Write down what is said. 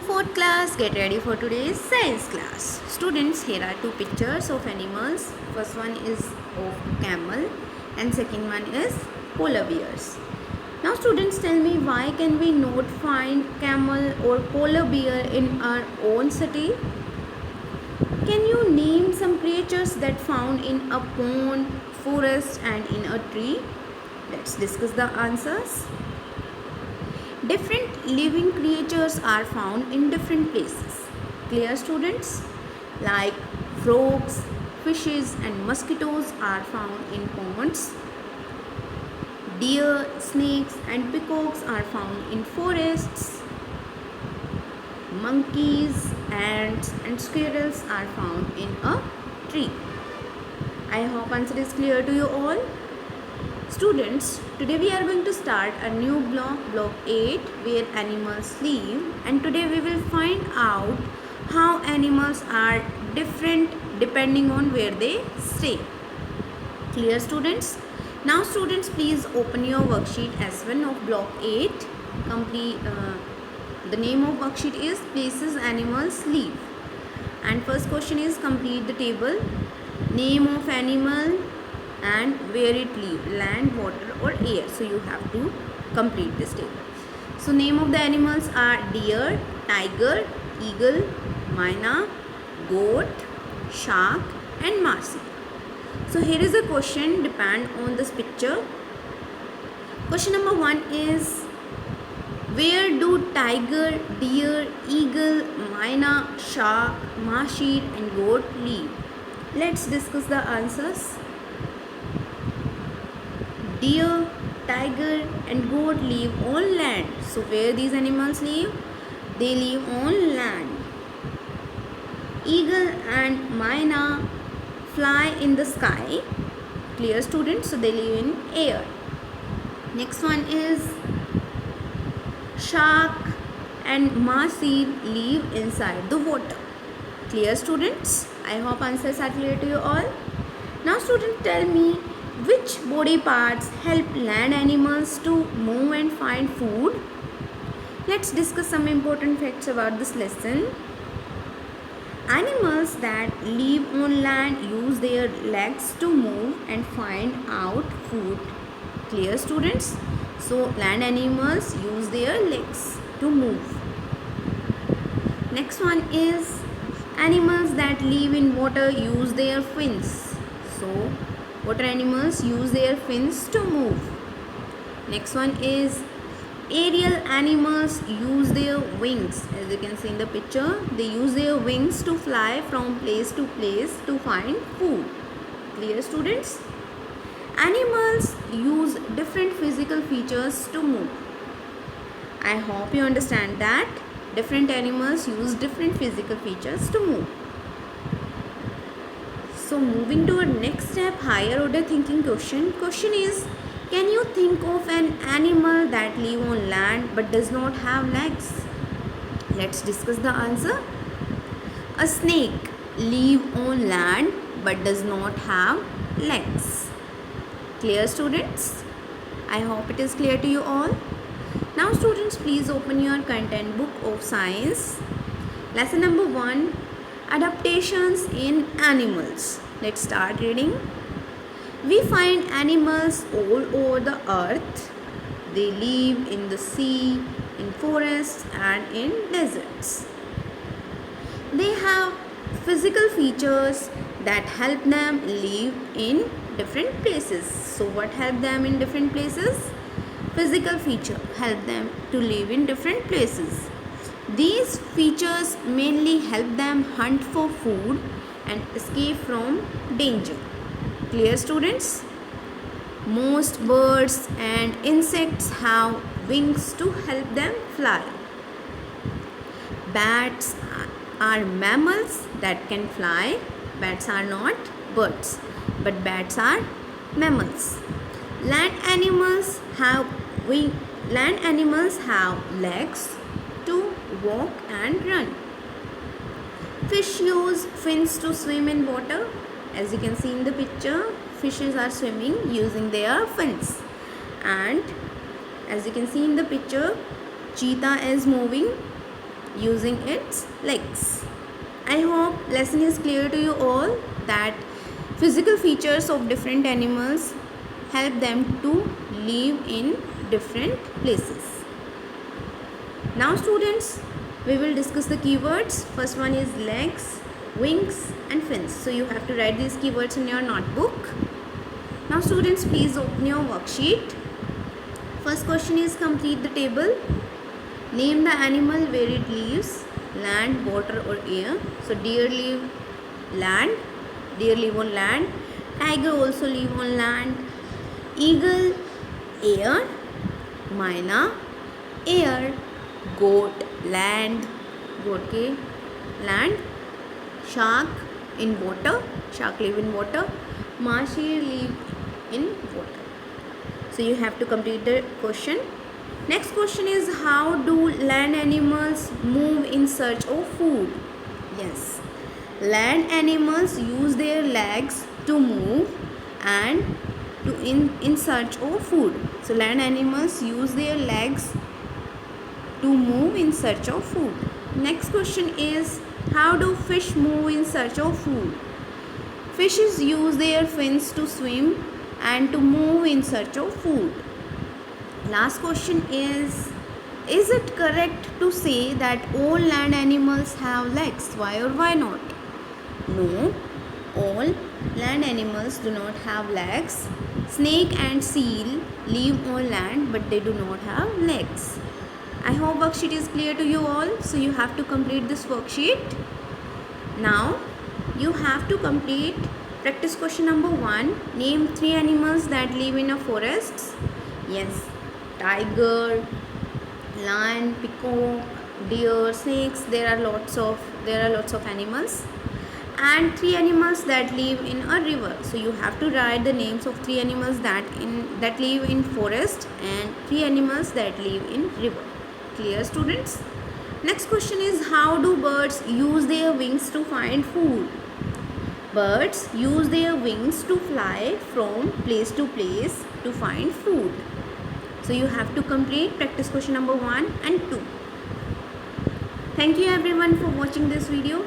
Fourth class, get ready for today's science class. Students, here are two pictures of animals. First one is of camel and second one is polar bears. Now students, tell me, why can we not find camel or polar bear in our own city? Can you name some creatures that found in a pond, forest and in a tree? Let's discuss the answers. Different living creatures are found in different places. Clear, students? Like frogs, fishes and mosquitoes are found in ponds. Deer, snakes and peacocks are found in forests. Monkeys, ants and squirrels are found in a tree. I hope answer is clear to you all. Students, today we are going to start a new block 8, where animals live, and today we will find out how animals are different depending on where they stay. Clear, students? Now students, please open your worksheet S1 of block 8. The name of worksheet is Places Animals Live, and first question is complete the table. Name of animal and where it live, land, water or air. So you have to complete this table. So name of the animals are deer, tiger, eagle, myna, goat, shark and marsi. So here is a question depend on this picture. Question number 1 is, where do tiger, deer, eagle, myna, shark, marsi and goat live? Let's discuss the answers. Deer, tiger and goat live on land. So where these animals live? They live on land. Eagle and myna fly in the sky. Clear, students? So they live in air. Next one is shark and marsi live inside the water. Clear, students? I hope answers are clear to you all. Now students, tell me, which body parts help land animals to move and find food? Let's discuss some important facts about this lesson. Animals that live on land use their legs to move and find out food. Clear, students? So land animals use their legs to move. Next one is, animals that live in water use their fins. So water animals use their fins to move. Next one is, aerial animals use their wings. As you can see in the picture, they use their wings to fly from place to place to find food. Clear, students? Animals use different physical features to move. I hope you understand that different animals use different physical features to move. So moving to our next step, higher order thinking question. Question is, can you think of an animal that live on land but does not have legs? Let's discuss the answer. A snake live on land but does not have legs. Clear, students? I hope it is clear to you all. Now students, please open your content book of science. Lesson number 1, adaptations in animals. Let's start reading. We find animals all over the earth. They live in the sea, in forests and in deserts. They have physical features that help them live in different places. So what help them in different places? Physical feature help them to live in different places. These features mainly help them hunt for food and escape from danger. Clear, students? Most birds and insects have wings to help them fly. Bats are mammals that can fly. Bats are not birds, but bats are mammals. Land animals have legs to walk and run. Fish use fins to swim in water. As you can see in the picture, fishes are swimming using their fins. And as you can see in the picture, cheetah is moving using its legs. I hope lesson is clear to you all that physical features of different animals help them to live in different places. Now students, we will discuss the keywords. First one is legs, wings and fins. So you have to write these keywords in your notebook. Now students, please open your worksheet. First question is complete the table. Name the animal where it lives, land, water or air. So deer live land, deer live on land. Tiger also live on land. Eagle air, myna air. Goat land, goat के land. Shark in water, shark live in water. Mashi live in water. So you have to complete the question. Next question is, how do land animals move in search of food? Yes, land animals use their legs to move and to in search of food. So land animals use their legs to move in search of food. Next question is, how do fish move in search of food? Fishes use their fins to swim and to move in search of food. Last question is it correct to say that all land animals have legs? Why or why not? No, all land animals do not have legs. Snake and seal live on land but they do not have legs. I hope worksheet is clear to you all. So you have to complete this worksheet. Now you have to complete practice question number 1. Name 3 animals that live in a forest. Yes, tiger, lion, peacock, deer, snakes. There are lots of animals. And 3 animals that live in a river. So you have to write the names of 3 animals that live in forest and 3 animals that live in river. Clear students? Next question is, how do birds use their wings to find food? Birds use their wings to fly from place to place to find food. So you have to complete practice question number 1 and 2. Thank you everyone for watching this video.